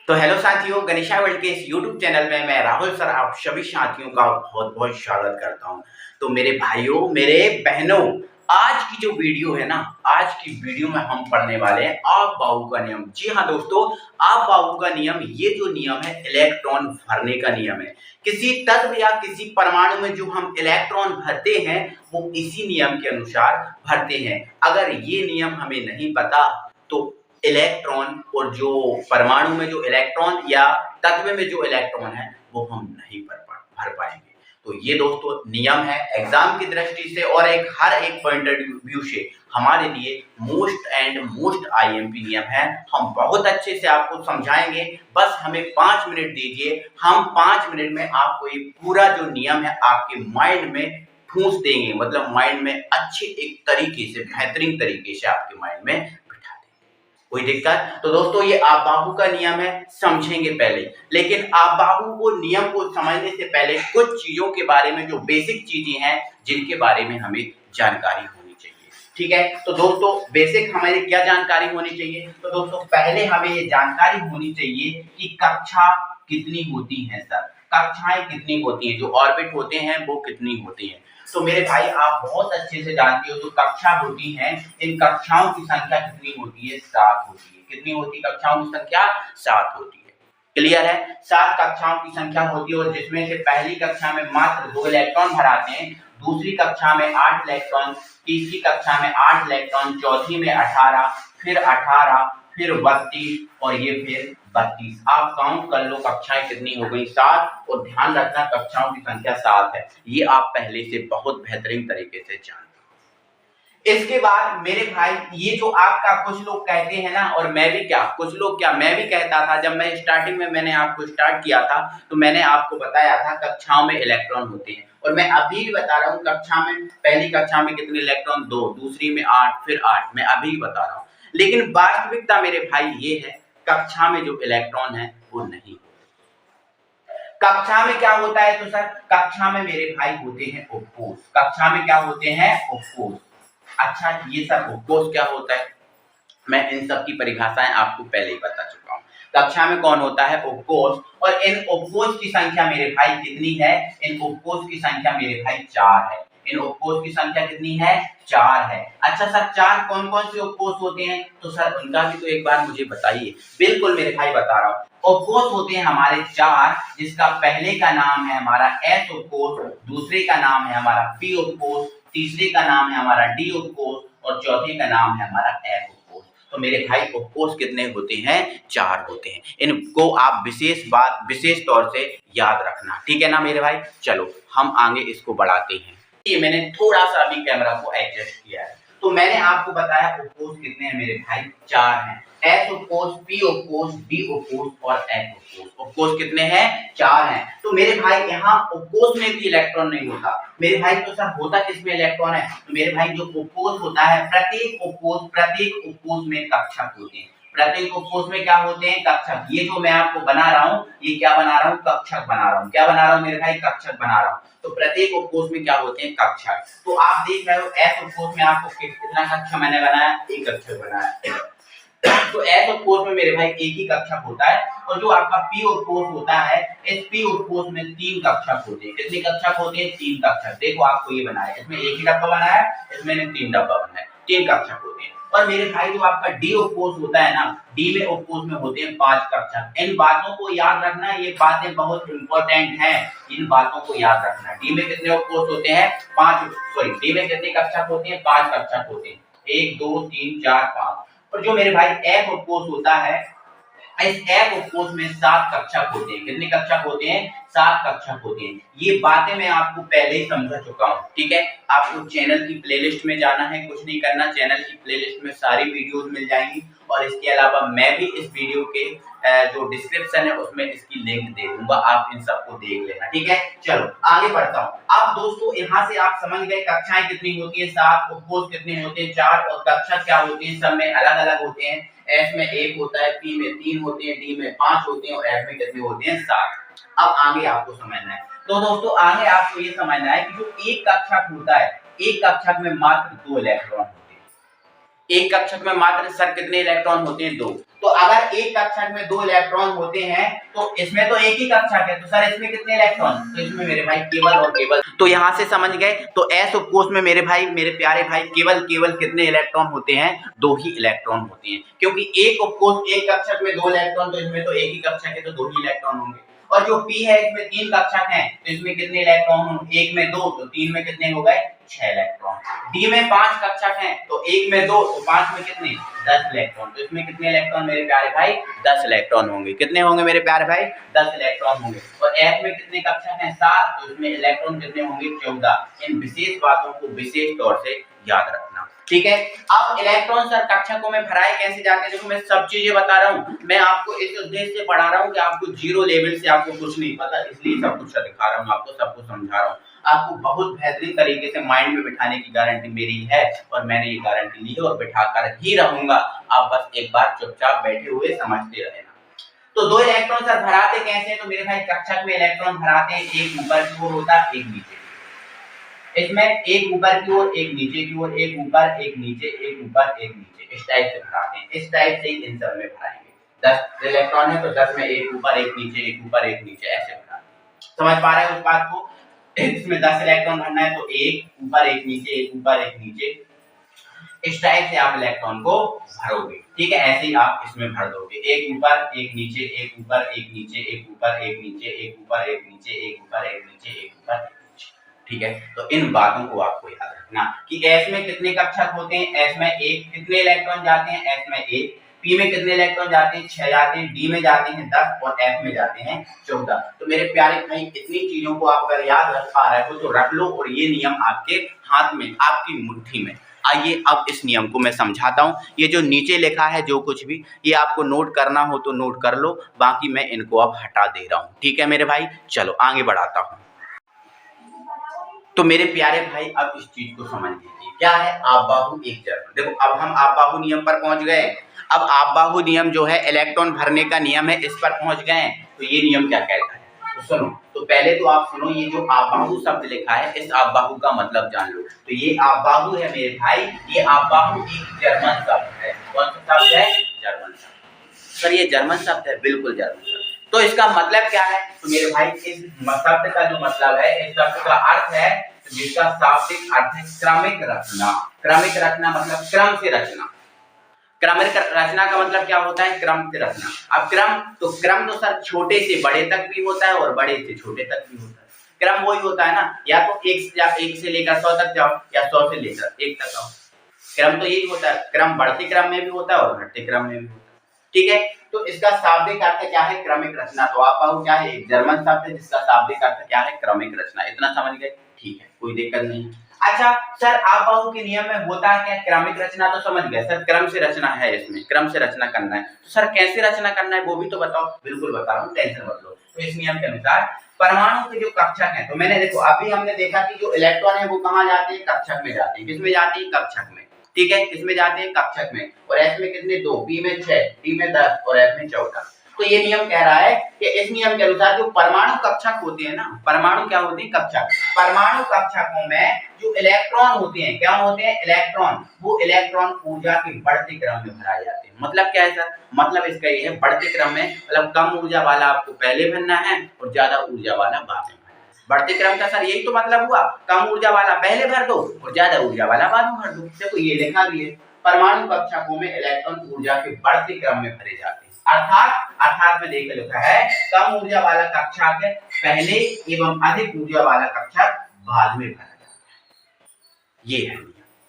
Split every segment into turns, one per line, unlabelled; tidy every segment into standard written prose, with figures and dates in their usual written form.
तो हेलो साथियों, गणेशा वर्ल्ड के इस यूट्यूब चैनल में मैं राहुल सर आप सभी साथियों का बहुत बहुत स्वागत करता हूं। तो मेरे भाइयों, मेरे बहनों, आज की जो वीडियो है ना, आज की वीडियो में हम पढ़ने वाले हैं आप बाहु का नियम। जी हाँ दोस्तों, आप बाहु का नियम, ये जो नियम है इलेक्ट्रॉन भरने का नियम है। किसी तत्व या किसी परमाणु में जो हम इलेक्ट्रॉन भरते हैं वो इसी नियम के अनुसार भरते हैं। अगर ये नियम हमें नहीं पता तो इलेक्ट्रॉन और जो परमाणु में जो इलेक्ट्रॉन या तत्व में जो इलेक्ट्रॉन है वो हम नहीं भर पाएंगे। तो ये दोस्तों नियम है एग्जाम की दृष्टि से और एक हर एक पॉइंट ऑफ व्यू से हमारे लिए मोस्ट आईएमपी नियम है। हम बहुत अच्छे से आपको समझाएंगे, बस हमें 5 मिनट दीजिए। हम 5 मिनट में आपको ये पूरा जो नियम है आपके माइंड में ठूंस देंगे, मतलब माइंड में अच्छे एक तरीके से, बेहतरीन तरीके से आपके माइंड में बिठा देंगे। कोई दिक्कत? तो दोस्तों ये आप बाहु का नियम है, समझेंगे पहले। लेकिन आप बाहु को नियम को समझने से पहले कुछ चीजों के बारे में, जो बेसिक चीजें हैं जिनके बारे में हमें जानकारी होनी चाहिए। ठीक है, तो दोस्तों बेसिक हमारी क्या जानकारी होनी चाहिए? तो दोस्तों पहले हमें ये जानकारी होनी चाहिए कि कक्षा कितनी होती है। सर कक्षाएं कितनी होती हैं, जो ऑर्बिट होते हैं वो कितनी होती हैं? तो मेरे भाई आप बहुत अच्छे से जानते हो जो कक्षा होती हैं, इन कक्षाओं की संख्या कितनी होती है? 7 होती है। कितनी होती है कक्षाओं की संख्या? 7 होती है। क्लियर है? 7 कक्षाओं की संख्या होती है और जिसमें से पहली कक्षा में मात्र 2 इलेक्ट्रॉन भराते हैं, दूसरी कक्षा में 8 इलेक्ट्रॉन, तीसरी कक्षा में 8 इलेक्ट्रॉन, चौथी में 18, फिर 18, फिर 32 और ये फिर 32। आप काउंट कर लो कक्षाएं कितनी हो गई? 7। और ध्यान रखना कक्षाओं की संख्या 7 है। ये आप पहले से बहुत बेहतरीन तरीके से जानते हो। इसके बाद मेरे भाई ये जो आपका कुछ लोग कहते हैं ना, और मैं भी क्या, कुछ लोग क्या, मैं भी कहता था जब मैं स्टार्टिंग में मैंने आपको स्टार्ट किया था तो मैंने आपको बताया था कक्षाओं में इलेक्ट्रॉन होते हैं। और मैं अभी भी बता रहा हूँ कक्षा में, पहली कक्षा में कितने इलेक्ट्रॉन? 2, दूसरी में 8, फिर 8, मैं अभी भी बता रहा हूँ। लेकिन वास्तविकता मेरे भाई ये है, कक्षा में जो इलेक्ट्रॉन है वो नहीं। कक्षा में क्या होता है? तो सर कक्षा में मेरे भाई होते हैं उपकोष। कक्षा में क्या होते हैं? उपकोष। अच्छा ये सब उपकोष क्या होता है? मैं इन सब की परिभाषाएं आपको पहले ही बता चुका हूँ। कक्षा में कौन होता है? उपकोष। और इन उपकोष की संख्या मेरे भाई कितनी है? इन उपकोष की संख्या मेरे भाई 4 है। इन उपकोष की संख्या कितनी है? 4 है। अच्छा सर 4 कौन कौन से उपकोष होते हैं? तो सर उनका भी तो एक बार मुझे बताइए। बिल्कुल मेरे भाई बता रहा हूँ। उपकोष होते हैं हमारे 4, जिसका पहले का नाम है हमारा एस उपकोष, दूसरे का नाम है हमारा पी उपकोष, तीसरे का नाम है हमारा डी उपकोष और चौथे का नाम है हमारा एफ उपकोष। तो मेरे भाई उपकोष कितने होते हैं? 4 होते हैं। इनको आप विशेष तौर से याद रखना, ठीक है ना मेरे भाई? चलो हम आगे इसको बढ़ाते हैं। ये मैंने थोड़ा सा अभी कैमरा को एडजस्ट किया है। तो मैंने आपको बताया उपकोष कितने हैं मेरे भाई? 4 हैं। एस उपकोष, पी उपकोष, डी उपकोष और एफ उपकोष। उपकोष कितने हैं? 4 हैं। तो मेरे भाई यहाँ उपकोष में भी इलेक्ट्रॉन नहीं होता मेरे भाई। तो सर होता किसमें इलेक्ट्रॉन है? तो मेरे भाई जो उपकोष होता है, प्रत्येक उपकोष में कक्षक होते हैं। प्रत्येक उपकोष में क्या होते हैं? कक्षक। ये जो मैं आपको बना रहा हूँ, ये क्या बना रहा हूँ? कक्षक बना रहा हूँ। क्या बना रहा हूँ मेरे भाई? कक्षक बना रहा हूँ। तो प्रत्येक उपकोष में क्या होते हैं? कक्षक। तो आप देख रहे हो एस उपकोष में आपको कितना कक्षक मैंने बनाया? एक कक्षक बनाया। तो एस उपकोष में मेरे भाई एक ही कक्षक होता है। और जो आपका पी उपकोष होता है, इस पी उपकोष में 3 कक्षक होते हैं। कितने कक्षक होते हैं? 3 कक्षक। देखो आपको ये बनाया, इसमें एक ही डब्बा बनाया, इसमें 3 डब्बा बनाया, 3 कक्षक होते हैं। और मेरे भाई जो आपका डी उपकोष होता है ना, डी में उपकोष में होते हैं 5 कक्षक। इन बातों को याद रखना, ये बातें बहुत इंपॉर्टेंट हैं, इन बातों को याद रखना। डी में कितने उपकोष होते हैं? 5, सॉरी डी में कितने कक्षक होते हैं? 5 कक्षक होते हैं। 1 2 3 4 5। और जो मेरे भाई एफ उपकोष होता है, इस एफ उपकोष में 7 कक्षक होते हैं। कितने कक्षक होते हैं? 7 कक्षक होते हैं। ये बातें मैं आपको पहले ही समझा चुका हूँ, ठीक है? आपको चैनल की प्लेलिस्ट में जाना है, कुछ नहीं करना, चैनल की प्लेलिस्ट में सारी वीडियोस मिल जाएंगी। और इसके अलावा मैं भी इस वीडियो के जो डिस्क्रिप्शन है उसमें इसकी लिंक दे दूंगा, आप इन सबको देख लेना, ठीक है? चलो आगे बढ़ता हूँ। अब दोस्तों यहाँ से आप समझ गए कक्षाएं कितनी होती है? 7, उपकोष कितने होते हैं? 4, और कक्षक क्या होते हैं? सब में अलग अलग होते हैं। एस में 1 होता है, पी में 3 होते हैं, डी में 5 होते हैं और एफ में कितने होते हैं? 7। अब आगे आपको समझना है। तो दोस्तों आगे आपको ये समझना है कि जो एक कक्षक होता है, एक कक्षक में मात्र 2 इलेक्ट्रॉन होते हैं। एक कक्षक में मात्र सर कितने इलेक्ट्रॉन होते हैं? 2। तो अगर एक कक्षक में 2 इलेक्ट्रॉन होते हैं तो इसमें तो एक ही कक्षक है, तो सर इसमें कितने इलेक्ट्रॉन? तो इसमें मेरे भाई केवल और केवल, तो यहां से समझ गए। तो एस उपकोष में मेरे भाई, मेरे प्यारे भाई, केवल केवल कितने इलेक्ट्रॉन होते हैं? 2 ही इलेक्ट्रॉन होते हैं, क्योंकि एक उपकोष एक कक्षक में 2 इलेक्ट्रॉन, तो इसमें तो एक ही कक्षक है, तो 2 ही इलेक्ट्रॉन होंगे। और जो पी है इसमें 3 कक्षक हैं, तो इसमें कितने इलेक्ट्रॉन होंगे? एक में 2, तो 3 में कितने हो गए? 6 इलेक्ट्रॉन। डी में 5 कक्षक हैं, तो एक में 2, तो 5 में कितने? 10 इलेक्ट्रॉन। तो इसमें कितने इलेक्ट्रॉन मेरे प्यारे भाई? 10 इलेक्ट्रॉन होंगे। कितने होंगे मेरे प्यारे भाई? 10 इलेक्ट्रॉन होंगे। और एफ में कितने कक्षक हैं? 7, तो इसमें इलेक्ट्रॉन कितने होंगे? 14। इन विशेष बातों को विशेष तौर से याद रखना, ठीक है। अब इलेक्ट्रॉन सर कक्षकों में भराए कैसे जाते हैं? देखो मैं सब चीजें बता रहा हूँ, मैं आपको इस उद्देश्य से पढ़ा रहा हूँ कि आपको जीरो लेवल से आपको कुछ नहीं पता, इसलिए सब कुछ दिखा रहा हूँ आपको, सब कुछ समझा रहा हूँ आपको। बहुत बेहतरीन तरीके से माइंड में बिठाने की गारंटी मेरी है, और मैंने ये गारंटी ली है और बिठाकर ही रहूंगा। आप बस एक बार चुपचाप बैठे हुए समझते रहना। तो 2 इलेक्ट्रॉन सर भराते कैसे? तो मेरे भाई कक्षक में इलेक्ट्रॉन भराते हैं, एक ऊपर की ओर होता है, एक नीचे। इसमें एक ऊपर की ओर, एक नीचे की ओर, एक ऊपर, एक नीचे, एक ऊपर, एक नीचे, इस टाइप से भराते हैं। इस टाइप से ही इन सब में भराएंगे। 10 इलेक्ट्रॉन है तो 10 में एक ऊपर, एक नीचे, एक ऊपर, एक नीचे, ऐसे भराते हैं। समझ पा रहे हो उस बात को? इसमें 10 इलेक्ट्रॉन भरना है तो एक ऊपर, एक नीचे, एक ऊपर, एक नीचे, इस टाइप से आप इलेक्ट्रॉन को भरोगे, ठीक है। ऐसे ही आप इसमें भर दोगे, एक ऊपर, एक नीचे, एक ऊपर, एक नीचे, एक ऊपर, एक नीचे, एक ऊपर, एक नीचे, एक ऊपर, एक नीचे, एक ऊपर, ठीक है। तो इन बातों को आपको याद रखना कि एस में कितने कक्षक होते हैं? एस में एक, कितने इलेक्ट्रॉन जाते हैं? एस में एक। पी में कितने इलेक्ट्रॉन जाते हैं? 6 जाते हैं। डी में जाते हैं 10 और एफ में जाते हैं 14। तो मेरे प्यारे भाई, इतनी चीजों को आप अगर याद रख पा रहे हो तो रख लो, और ये नियम आपके हाथ में, आपकी मुट्ठी में। आइए अब इस नियम को मैं समझाता हूँ। ये जो नीचे लिखा है जो कुछ भी, ये आपको नोट करना हो तो नोट कर लो, बाकी मैं इनको अब हटा दे रहा हूँ, ठीक है मेरे भाई। चलो आगे बढ़ाता हूँ। तो मेरे प्यारे भाई, अब इस चीज को समझ लीजिए, क्या है आपबाहु एक जर्मन। देखो अब हम आपबाहु नियम पर पहुंच गए। अब आपबाहु नियम जो है, इलेक्ट्रॉन भरने का नियम है, इस पर पहुंच गए। तो ये नियम क्या कहता है, तो सुनो। तो पहले तो आप सुनो, ये जो आपबाहु शब्द लिखा है, इस आपबाहु का मतलब जान लो। तो ये आपबाहु है मेरे भाई, ये आपबाहु एक जर्मन शब्द है। कौन सा शब्द है? जर्मन शब्द। सर ये जर्मन शब्द है? बिल्कुल जर्मन शब्द। तो इसका मतलब क्या है? तो मेरे भाई, इस शब्द का जो मतलब है, इस शब्द का अर्थ है, जिसका शाब्दिक अर्थ है क्रमिक रचना। क्रमिक रचना मतलब क्रम से रचना। क्रमिक रचना का मतलब क्या होता है? क्रम से रचना। अब क्रम तो सर छोटे से बड़े तक भी होता है और बड़े से छोटे तक भी होता है। क्रम वही होता है ना, या तो एक से लेकर 100 तक जाओ, या 100 से लेकर 1 तक आओ। क्रम तो यही होता है। क्रम बढ़ते क्रम में भी होता है और घटते क्रम में भी होता है, ठीक है। तो इसका शाब्दिक अर्थ क्या है? क्रमिक रचना। तो आप पाओ क्या है? एक जर्मन शब्द है जिसका शाब्दिक अर्थ क्या है? क्रमिक रचना। इतना समझ गए? ठीक है, कोई दिक्कत नहीं। अच्छा सर, आप पाओ के नियम में होता है क्या? क्रमिक रचना तो समझ गए सर, क्रम से रचना है, इसमें क्रम से रचना करना है। तो सर कैसे रचना करना है वो भी तो बताओ। बिल्कुल बता रहा हूँ, टेंशन मत लो। तो इस नियम के अनुसार परमाणु के जो कक्षक हैं, तो मैंने देखो अभी हमने देखा कि जो इलेक्ट्रॉन है वो कहाँ जाते हैं? कक्षक में जाते हैं। किसमें जाते हैं? कक्षक में, ठीक है। किसमें जाते हैं? कक्षक में। और एस में कितने? 2, पी में 6, डी में 10 और एफ में 14। तो ये नियम कह रहा है कि इस नियम के अनुसार जो परमाणु कक्षक होते हैं ना, परमाणु क्या होते हैं? कक्षक। परमाणु कक्षकों में जो इलेक्ट्रॉन होते हैं, क्या होते हैं? इलेक्ट्रॉन। वो इलेक्ट्रॉन ऊर्जा के बढ़ते क्रम में भराए जाते हैं। मतलब क्या है सर? मतलब इसका ये है, बढ़ते क्रम में मतलब कम ऊर्जा वाला आपको पहले भरना है और ज्यादा ऊर्जा वाला बाद में। बढ़ते क्रम का सर यही तो मतलब हुआ, कम ऊर्जा वाला पहले भर दो और ज्यादा ऊर्जा वाला बाद में भर दो। देखो ये लिखा भी है, परमाणु कक्षकों में इलेक्ट्रॉन ऊर्जा के बढ़ते क्रम में भरे जाते हैं। अर्थात में देखकर लिखा है, कम ऊर्जा वाला कक्षक पहले एवं अधिक ऊर्जा वाला कक्षक बाद में भरा जाता है। ये है,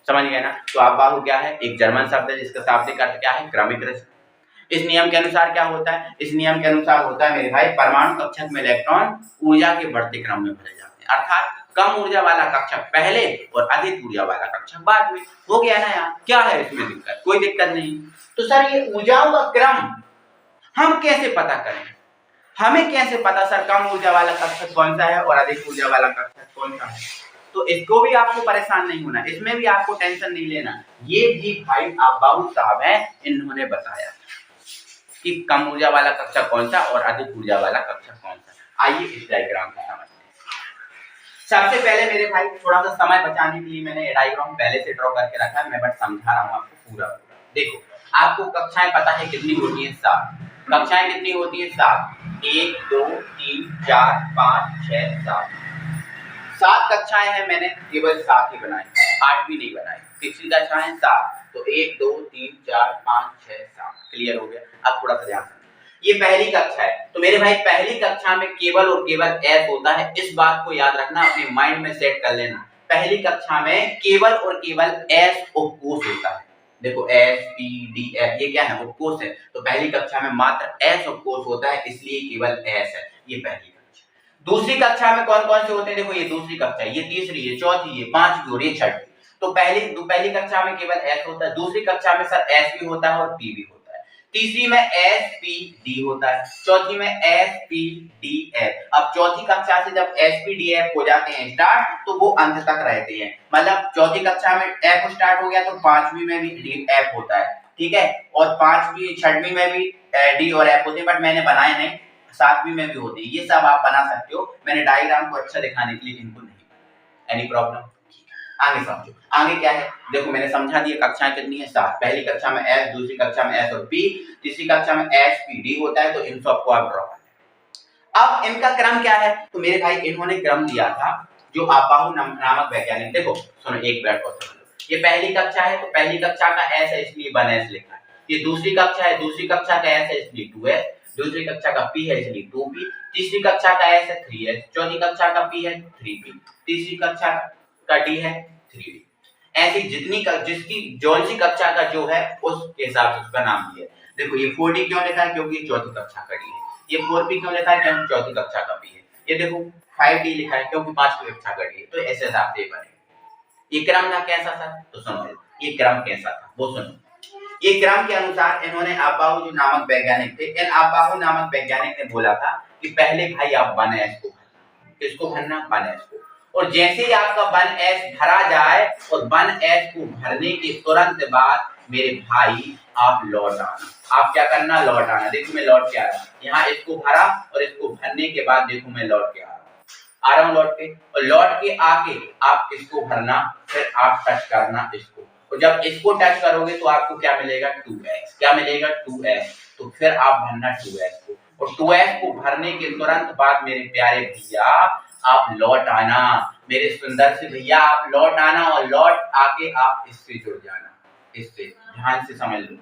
समझ गए ना। तो आपबाहु क्या है? एक जर्मन शब्द है जिसका शाब्दिक अर्थ क्या है? क्रमिक रचना। इस नियम के अनुसार क्या होता है? इस नियम के अनुसार होता है मेरे भाई, परमाणु कक्षक में इलेक्ट्रॉन ऊर्जा के बढ़ते क्रम में भरे जाते हैं। अर्थात कम ऊर्जा वाला कक्षक पहले और अधिक ऊर्जा वाला कक्षक बाद में। हो गया ना यार? क्या है इसमें दिक्कत? कोई दिक्कत नहीं। तो सर ये ऊर्जाओं का क्रम हम कैसे पता करें? हमें कैसे पता सर कम ऊर्जा वाला कक्षक कौन सा है और अधिक ऊर्जा वाला कक्षक कौन सा है? तो इसको भी आपको परेशान नहीं होना, इसमें भी आपको टेंशन नहीं लेना। ये भी भाई आपबाहु साहब हैं, इन्होंने बताया कि कम ऊर्जा वाला कक्षक कौन सा और अधिक ऊर्जा वाला कक्षक कौन सा। आइए इस डायग्राम को समझते हैं। सबसे पहले मेरे भाई, थोड़ा सा समय बचाने के लिए मैंने ये डायग्राम पहले से ड्रॉ करके रखा है, मैं बस समझा रहा हूँ आपको, पूरा पूरा। देखो आपको कक्षाएं पता है कितनी होती है, 7 कक्षाएं कितनी होती है, 7 1 2 3 4 5 6 7 7 कक्षाएं हैं, मैंने केवल 7 ही बनाई, 8 भी नहीं बनाई। कितनी कक्षाएं 7, तो 1 2 3 4 5 6 7 क्लियर हो गया। अब थोड़ा सा ध्यान से, ये पहली कक्षा है, तो मेरे भाई पहली कक्षा में केवल और केवल एस होता है, इस बात को याद रखना, अपने माइंड में सेट कर लेना। पहली कक्षा में केवल और केवल एस उपकोष होता है। देखो एस पी डी एफ ये क्या है, उपकोष है, तो पहली कक्षा में मात्र एस उपकोष होता है, इसलिए केवल एस है। ये पहली कक्षा। दूसरी कक्षा में कौन कौन से होते हैं, देखो ये दूसरी कक्षा, ये तीसरी, ये चौथी, ये पांचवी और ये छठी। तो पहली कक्षा में केवल एस होता है, दूसरी कक्षा में सर एस भी होता है और पी भी होता है, तीसरी में एस पी डी होता है, चौथी में एस पी डी एफ। अब चौथी कक्षा से जब एस पी डी एफ हो जाते हैं स्टार्ट, तो वो अंत तक रहते हैं, मतलब चौथी कक्षा में एफ स्टार्ट हो गया तो पांचवी में भी डी एफ होता है, ठीक है, और पांचवी छठवीं में भी डी और एफ होते हैं, बट मैंने बनाए नहीं, सातवीं में भी होते हैं। ये सब आप बना सकते हो, मैंने डायग्राम को अच्छा दिखाने के लिए इनको नहीं बनाया। Any problem? आगे समझो, आगे क्या है, देखो मैंने समझा दिया कक्षाएं कितनी है, 7। पहली कक्षा में एस, दूसरी कक्षा में एस और पी, तीसरी कक्षा में एस पी डी होता है, तो इन सबको आप ड्रॉ कर लें। अब इनका क्रम क्या है, तो मेरे भाई इन्होंने क्रम दिया था, जो आबाहु नामक वैज्ञानिक, देखो सुनो एक मिनट और समझ लो, ये पहली कक्षा है, तो पहली कक्षा का एस है इसलिए 1s लिखा है। ये दूसरी कक्षा है, दूसरी कक्षा का एस है इसलिए 2s, दूसरी कक्षा का पी है इसलिए 2p, तीसरी कक्षा का एस है 3s, चौथी कक्षा का पी है 3p, तीसरी कक्षा का डी है 3d। ऐसी जिसकी जौन सी कक्षा का जो है उसके हिसाब से उसका नाम दिया है। देखो ये 4d क्यों लिखा है, क्योंकि चौथी कक्षा का डी है। ये 4p क्यों लिखा है, क्योंकि चौथी कक्षा का पी है। ये देखो 5d लिखा है क्योंकि पांचवी कक्षा का डी है। तो ऐसे हिसाब से बने। ये क्रम था कैसा था, तो सुनो ये क्रम कैसा था वो सुनो। ये क्रम के अनुसार इन्होंने आबाहु जो नामक वैज्ञानिक थे, इन आबाहु नामक वैज्ञानिक ने बोला था कि पहले भाई आप 1s को भरना, किसको भरना, 1s को, और जैसे ही आपका 1s भरा जाए और 1s को भरने के तुरंत बाद मेरे भाई आप लौट आना। आप क्या करना, लौट आना। देखो मैं लौट के आ रहा हूँ, यहाँ इसको भरा और इसको भरने के बाद देखो मैं लौट के आ रहा हूँ लौट के, और लौट के आके आप किसको भरना, फिर आप टच करना इसको, और जब इसको टच करोगे तो आपको क्या मिलेगा, 2s। क्या मिलेगा, 2s। तो फिर आप भरना 2s को, और 2s को भरने के तुरंत बाद मेरे प्यारे भैया आप लौट आना, मेरे सुंदर से भैया आप लौट आना, और लौट आके आप इससे जुड़ जाना। इससे ध्यान से समझ लो,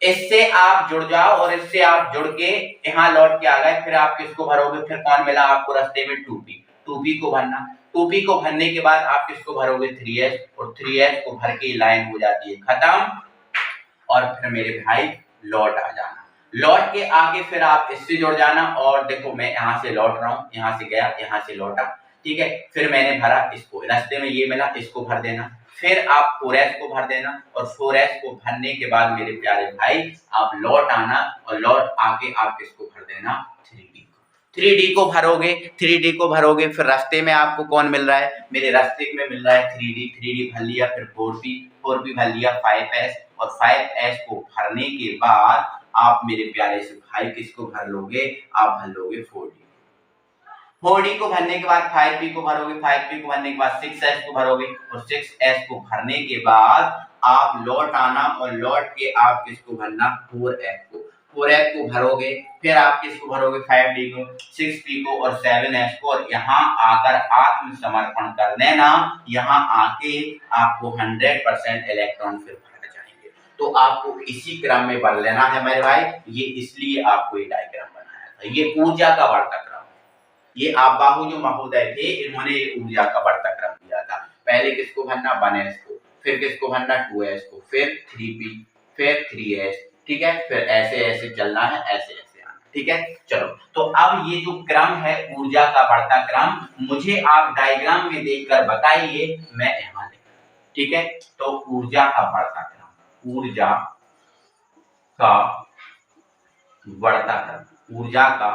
इससे आप जुड़ जाओ, और इससे आप जुड़ के यहाँ लौट के आ गए, फिर आप किसको भरोगे, फिर कौन मिला आपको रास्ते में, 2p को भरना। 2p को भरने के बाद आप किसको भरोगे, 3s, और 3s को भर के लाइन हो जाती है खत्म, और फिर मेरे भाई लौट आ जाना। लौट के आगे फिर आप इससे जुड़ जाना, और देखो मैं यहाँ से लौट रहा हूँ, यहाँ से गया, यहाँ से लौटा, ठीक है, फिर मैंने भरा इसको, रास्ते में ये मिला, इसको भर देना, फिर आप 4s को भर देना, और 4s को भरने के बाद मेरे प्यारे भाई आप लौट आना, और लौट आके आप इसको भर देना 3d को। 3d को भरोगे, 3d को भरोगे, फिर रास्ते में आपको कौन मिल रहा है, मेरे रास्ते में मिल रहा है 3d भर लिया, फिर 4p भर लिया, 5s, और 5s को भरने के बाद आप मेरे प्यारे से भाई किसको भर लोगे, आप भर लोगे 4d को भरने के बाद 5p को भरोगे, 5p को भरने के बाद 6s को भरोगे, और 6s को भरने के बाद आप लौट आना, और लौट के आप किसको भरना, 4f को। 4f को भरोगे, फिर आप किसको भरोगे, 5d को, 6p को और 7s को, और यहाँ आकर आत्मसमर्पण कर देना। यहाँ आके आपको 100% इलेक्ट्रॉन फिर भर जाएंगे। तो आपको इसी क्रम में भर लेना है मेरे भाई, ये इसलिए आपको ये डायग्राम बनाया था। ये ऊर्जा का बढ़ता क्रम, ये आबाहु जो महोदय थे इन्होंने ऊर्जा का बढ़ता क्रम दिया था। पहले किसको भरना, 1s को, फिर किसको भरना, 2s को, फिर 3p, फिर 3s, ठीक है, फिर ऐसे ऐसे चलना है, ऐसे ऐसे आना, ठीक है। चलो, तो अब ये जो क्रम है ऊर्जा का बढ़ता क्रम, मुझे आप डायग्राम में देखकर बताइए, मैं यहाँ लिख, ठीक है। तो ऊर्जा का बढ़ता क्रम, ऊर्जा का बढ़ता क्रम, ऊर्जा का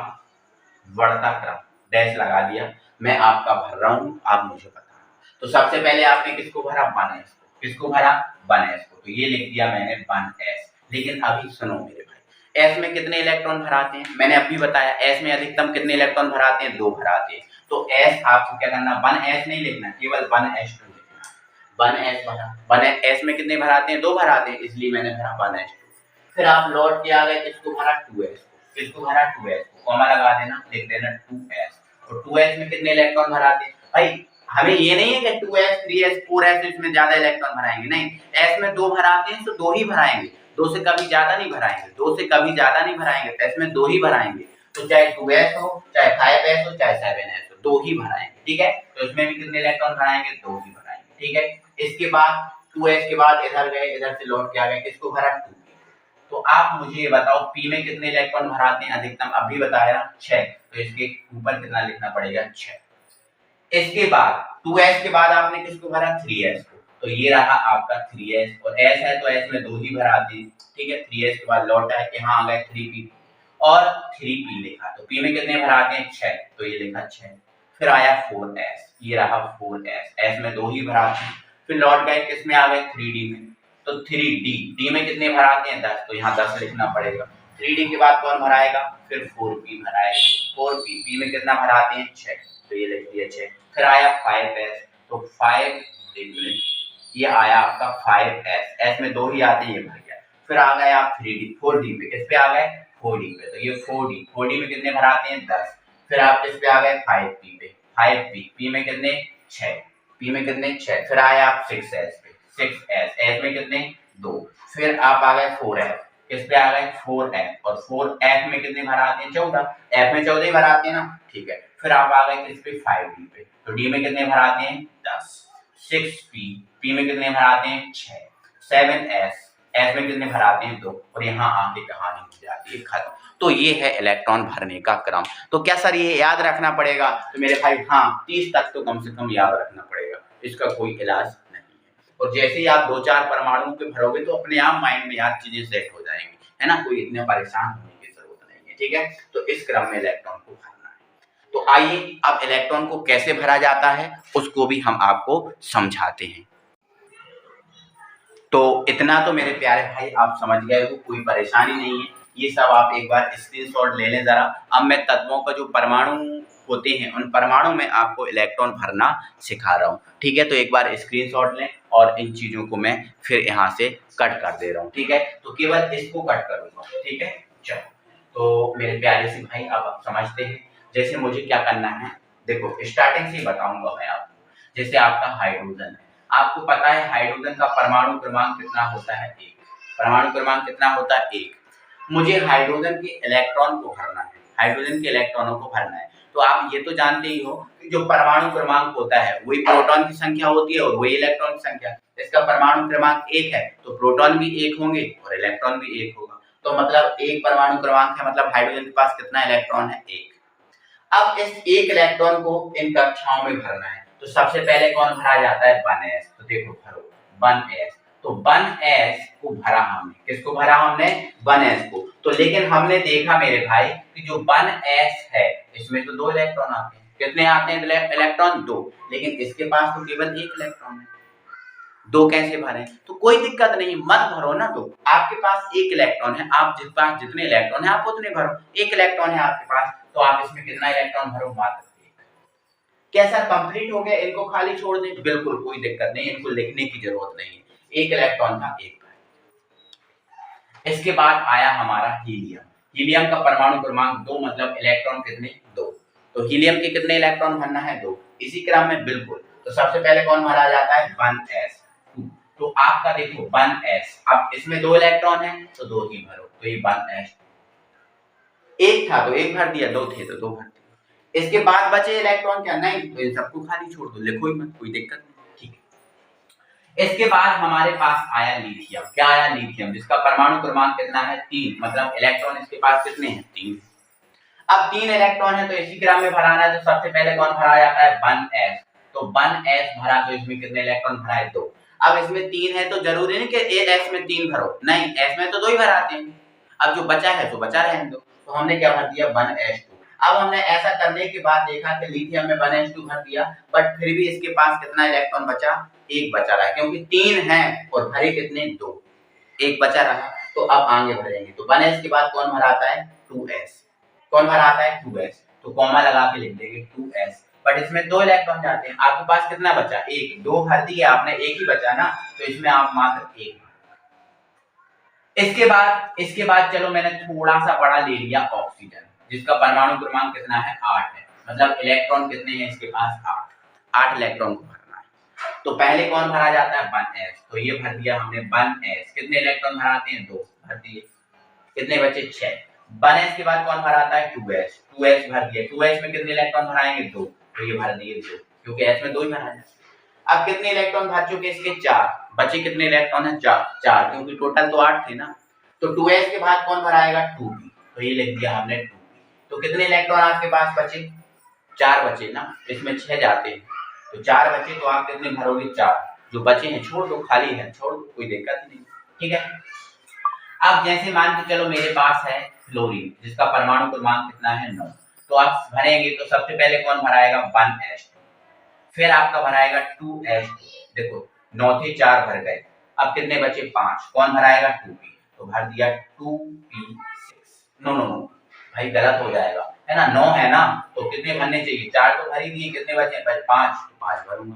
बढ़ता क्रम, डैश लगा दिया, मैं आपका भर रहा हूं, आप मुझे बताना। तो सबसे पहले आपने किसको भरा, 1s को, किसको भरा, 1s को, तो ये लिख दिया मैंने 1s। लेकिन अभी सुनो मेरे भाई, s में कितने इलेक्ट्रॉन भराते हैं, मैंने अभी बताया s में अधिकतम कितने इलेक्ट्रॉन भराते हैं, 2 भराते हैं। तो s आपको क्या करना, 1s नहीं लिखना, केवल 1s2 लिखना। 1s भरा, 1s में कितने भराते हैं, 2 भराते हैं, इसलिए मैंने भरा 1s2। फिर आप लौट के आ गए, किसको भरा, 2s को, किसको भरा, 2s को, कॉमा लगा देना, लिख देना 2s। और 2s में कितने इलेक्ट्रॉन भराते हैं भाई, हमें ये नहीं है कि 2s 3s 4s इसमें ज्यादा इलेक्ट्रॉन भराएंगे, नहीं, s में 2 भराते हैं तो 2 ही भराएंगे, 2 से कभी ज्यादा नहीं भराएंगे, 2 से कभी ज्यादा नहीं भराएंगे, s में 2 ही भराएंगे। तो चाहे 2s हो, चाहे 5s हो, चाहे 7s हो, 2 ही भराएंगे, ठीक है। तो इसमें भी कितने इलेक्ट्रॉन भराएंगे, 2 ही भराएंगे, ठीक है। इसके बाद 2s के बाद इधर गए, इधर से लौट के आ गए, किसको भरा, 2। तो आप मुझे ये बताओ p में कितने इलेक्ट्रॉन भराते हैं अधिकतम, अभी बताया 6, तो इसके ऊपर कितना लिखना पड़ेगा, 6। इसके बाद 2s के बाद आपने किसको भरा, 3s को, तो ये रहा आपका 3s, और s है तो s में 2 ही भराते हैं, ठीक है। 3s के बाद लौटा है, यहाँ आ गए 3p और 3p लिखा, तो p में कितने भराते हैं, 6, तो ये लिखा 6। फिर आया 4s, ये रहा 4s, s में 2 ही भराते हैं। फिर लौट गए, किस में आ गए, 3d में, तो 3d, d में कितने भराते हैं, 10, तो यहाँ 10 लिखना पड़ेगा। 3d के बाद कौन भराएगा, फिर 4p भराएगा, 4p, p में कितना भराते हैं, 6, तो ये लिख दिया 6। फिर आया 5s, तो 5, ये आया आपका 5s, s में 2 ही आते हैं, ये भर गया। फिर आ गए आप 3d 4d पे, किस पे आ गए, 4d पे, तो ये 4d में कितने भराते हैं, 10। फिर आप किस पे आ गए, 5p पे, 5p, p में कितने, 6, p में कितने, 6। फिर आए आप 6s पे, 6s, s में कितने, 2। फिर आप आ गए 4f, किस पे आ गए, 4f, और 4f में कितने भराते हैं, 14, f में 14 ही भराते हैं ना, ठीक है। फिर आप आ गए किस पे, 5d पे, तो d में कितने भराते हैं, 10। 6p, p में कितने भराते हैं, 6। 7s, s में कितने भराते हैं, 2, और यहाँ आके कहानी हो जाती है खत्म। तो ये है इलेक्ट्रॉन भरने का क्रम। तो क्या सर ये याद रखना पड़ेगा, तो मेरे भाई हाँ, 30 तक तो कम से कम याद रखना पड़ेगा, इसका कोई इलाज नहीं है। और जैसे ही आप 2-4 परमाणुओं के भरोगे तो अपने आप माइंड में यार चीजें सेट हो जाएंगी, है ना, कोई इतने परेशान होने की जरूरत नहीं है, ठीक है। तो इस क्रम में इलेक्ट्रॉन को भरना है। तो आइए अब इलेक्ट्रॉन को कैसे भरा जाता है उसको भी हम आपको समझाते हैं। तो इतना तो मेरे प्यारे भाई आप समझ गए हो, कोई परेशानी नहीं है, ये सब आप एक बार स्क्रीनशॉट ले लें जरा। अब मैं तत्वों का जो परमाणु होते हैं उन परमाणु में आपको इलेक्ट्रॉन भरना सिखा रहा हूँ, ठीक है। तो एक बार स्क्रीनशॉट लें और इन चीजों को मैं फिर यहाँ से कट कर दे रहा हूँ, ठीक है। तो केवल इसको कट करूंगा, ठीक है। चलो, तो मेरे प्यारे से भाई अब आप समझते हैं जैसे मुझे क्या करना है। देखो स्टार्टिंग से ही बताऊंगा मैं आपको। जैसे आपका हाइड्रोजन है, आपको पता है हाइड्रोजन का परमाणु क्रमांक कितना होता है, 1। परमाणु क्रमांक कितना होता है, 1। मुझे हाइड्रोजन के इलेक्ट्रॉन को भरना है, हाइड्रोजन के इलेक्ट्रॉनों को भरना है। तो आप ये तो जानते ही हो कि जो परमाणु क्रमांक होता है वही प्रोटॉन की संख्या होती है और वही इलेक्ट्रॉन की संख्या। इसका परमाणु क्रमांक 1 है तो प्रोटॉन भी 1 होंगे और इलेक्ट्रॉन भी 1 होगा। तो मतलब 1 परमाणु क्रमांक है, मतलब हाइड्रोजन के पास कितना इलेक्ट्रॉन है, 1। अब इस 1 इलेक्ट्रॉन को इन कक्षाओं में भरना है। तो सबसे पहले कौन भरा जाता है, 1s। तो देखो भरो 1s, तो 1s को भरा हमने, किसको भरा हमने, 1s को। तो लेकिन हमने देखा मेरे भाई कि जो 1s है इसमें तो 2 इलेक्ट्रॉन आते हैं। कितने आते हैं इलेक्ट्रॉन, 2। लेकिन इसके पास तो केवल 1 इलेक्ट्रॉन है, 2 कैसे भरे। तो कोई दिक्कत नहीं, मत भरो ना, तो आपके पास 1 इलेक्ट्रॉन है, आप जिस पास जितने इलेक्ट्रॉन है आप उतने भरो। 1 इलेक्ट्रॉन है आपके पास तो आप इसमें कितना इलेक्ट्रॉन भरो, मात्र 1। कैसा कंप्लीट हो गया, इनको खाली छोड़ दें, बिल्कुल कोई दिक्कत नहीं, इनको लिखने की जरूरत नहीं है। 1 इलेक्ट्रॉन था, 1 भर। इसके बाद आया हमारा हीलियम। हीलियम का परमाणु क्रमांक 2, मतलब इलेक्ट्रॉन कितने, 2। तो हीलियम के कितने इलेक्ट्रॉन भरना है, 2। इसी क्रम में बिल्कुल, तो सबसे पहले कौन भरा जाता है, 1s। तो आपका देखो 1s, अब इसमें 2 इलेक्ट्रॉन है तो 2 ही भरो, तो ये 1s। 1 था तो 1 भर दिया, 2 थे तो 2 भर दिया। इसके बाद बचे इलेक्ट्रॉन क्या, नहीं, तो इन सबको खाली छोड़ दो, लिखो ही मत, कोई दिक्कत नहीं, ठीक है। इसके बाद हमारे पास आया लिथियम। क्या आया, लिथियम, जिसका परमाणु क्रमांक कितना है, 3, मतलब इलेक्ट्रॉन इसके पास कितने हैं, 3। अब 3 इलेक्ट्रॉन है तो इसी क्रम में भराना है। तो सबसे पहले कौन भरा जाता है, 1s। तो 1s भरा तो इसमें कितने इलेक्ट्रॉन भरा है, 2। अब इसमें 3 है तो जरूरी नहीं कि s में 3 भरो, नहीं, s में तो 2 ही भराते हैं। अब जो बचा है तो बचा रहने दो। तो हमने क्या भर दिया, 1s2। अब हमने ऐसा करने के बाद देखा कि लिथियम में 1s2 भर दिया, बट फिर भी इसके पास कितना इलेक्ट्रॉन बचा, 1 बचा रहा है, क्योंकि 3 है और भरे कितने, 2, 1 बचा रहा। तो अब आगे भरेंगे, तो 1s के बाद कौन भराता है, 2s। कौन भराता है, 2s। तो कॉमा लगा के लिख देंगे 2s। बट इसमें 2 इलेक्ट्रॉन जाते हैं। आपके पास कितना बचा? 1, 2 भर दिए आपने, 1 ही बचा ना, तो इसमें आप मात्र 1। इसके बाद चलो मैंने थोड़ा सा बड़ा ले लिया ऑक्सीजन, जिसका परमाणु क्रमांक कितना है? 8 है। मतलब इलेक्ट्रॉन कितने हैं इसके पास? 8 इलेक्ट्रॉन को भरना है। तो पहले कौन भरा जाता है? 1s। तो ये भर दिया हमने 1s। कितने इलेक्ट्रॉन भराते हैं? 2 भर दिए। कितने बचे? 6। 1s के बाद कौन भराता है? 2s। 2s भर दिया। 2s में कितने इलेक्ट्रॉन भराएंगे? 2। तो ये भर दिए 2, क्योंकि s में 2 ही भरा है। अब कितने इलेक्ट्रॉन भर चुके? इसके 4। बचे कितने इलेक्ट्रॉन है? 4, क्योंकि टोटल तो 8 थे ना। तो 2s के बाद कौन भराएगा? 2p। तो ये लिख दिया हमने 2p। तो कितने इलेक्ट्रॉन आपके पास बचे? 4 बचे ना, इसमें 6 जाते हैं, तो 4 बचे, तो आप कितने भरोगे? 4। जो बचे हैं छोड़ दो, खाली है छोड़ दो, कोई दिक्कत नहीं। ठीक है। अब जैसे मान के चलो मेरे पास है फ्लोरीन, जिसका परमाणु क्रमांक कितना है? 9। तो आप भरेंगे तो सबसे पहले कौन भराएगा? 1s। फिर आपका भराएगा 2s। देखो 9 थे, 4 भर गए। अब कितने बचे? 5। कौन भराएगा? 2p। तो भर दिया 2p6। नो नो नो भाई, गलत हो जाएगा, है ना। 9 है ना, तो कितने भरने चाहिए? 4 तो भर ही दिए, कितने बचे? 5। तो 5 भरूंगा।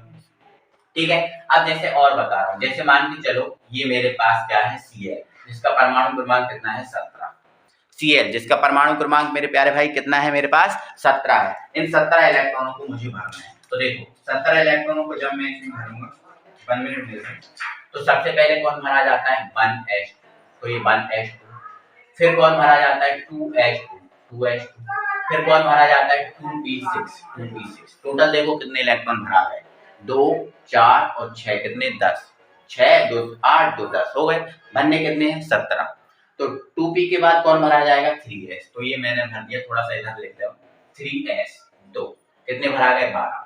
ठीक है। अब जैसे और बता रहा हूँ, जैसे मान के चलो ये मेरे पास क्या है? Cl, जिसका परमाणु क्रमांक कितना है? 17। Cl, जिसका परमाणु क्रमांक मेरे प्यारे भाई कितना है? मेरे पास 17 है। इन 17 इलेक्ट्रॉनों को मुझे भरना है। तो देखो 17 इलेक्ट्रॉनों को जब मैं इसमें भरूंगा, 1 मिनट दे दो, तो सबसे पहले कौन भरा जाता है? 1s। तो ये 1s2। फिर कौन भरा जाता है? 2s2। 2s2। फिर कौन भरा जाता है? 2p6। 2p6। टोटल देखो कितने इलेक्ट्रॉन भरा गए? 2, 4 और 6, कितने? 10। 6, 2, 8, 2, 10 हो गए। भरने कितने हैं? 17। तो 2p के बाद कौन भरा जाएगा? 3s। तो ये मैंने भर दिया, थोड़ा सा इधर लिख दो, 3s2। कितने भरा गए? 12।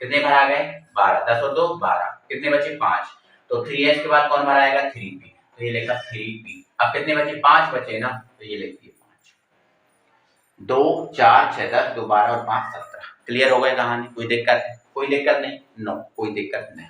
कितने भरा गए? 12। 10 और 2 12। कितने बचे? 5। तो 3s के बाद कौन भराएगा? 3p। तो ये लिखा 3p। अब कितने बचे? 5 बचे ना, तो ये लिख दिए 5। 2, 4, 6, 10, 2, 12 और 5, 17। क्लियर हो गई कहानी? कोई दिक्कत है? कोई दिक्कत नहीं? नो, कोई दिक्कत नहीं।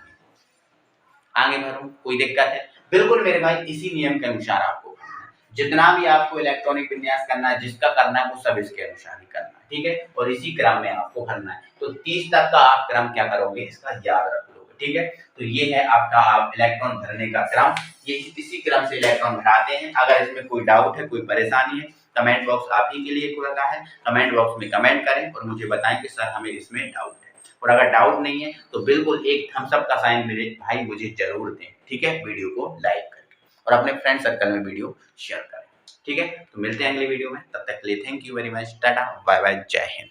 आगे बढ़ो, कोई दिक्कत है? बिल्कुल मेरे भाई, इसी नियम के अनुसार आपको करना है। जितना भी आपको इलेक्ट्रॉनिक विन्यास करना है, जिसका करना है, वो सब इसके अनुसार ही करना है। ठीक है। और इसी क्रम में आपको भरना है। तो 30 तक का आप क्रम क्या करोगे? इसका याद रख लोगे। ठीक है। तो ये है आपका आप इलेक्ट्रॉन भरने का क्रम। ये इसी क्रम से इलेक्ट्रॉन भराते हैं। अगर इसमें कोई डाउट है, कोई परेशानी है, कमेंट बॉक्स आप ही के लिए खुला है। कमेंट बॉक्स में कमेंट करें और मुझे बताएं कि सर हमें इसमें डाउट है। और अगर डाउट नहीं है तो बिल्कुल एक थम्स अप का साइन मेरे भाई मुझे जरूर दें। ठीक है। वीडियो को लाइक करके और अपने फ्रेंड सर्कल में वीडियो शेयर करें। ठीक है। तो मिलते हैं अगले वीडियो में, तब तक के लिए thank you very much. Tata bye bye, जय हिंद।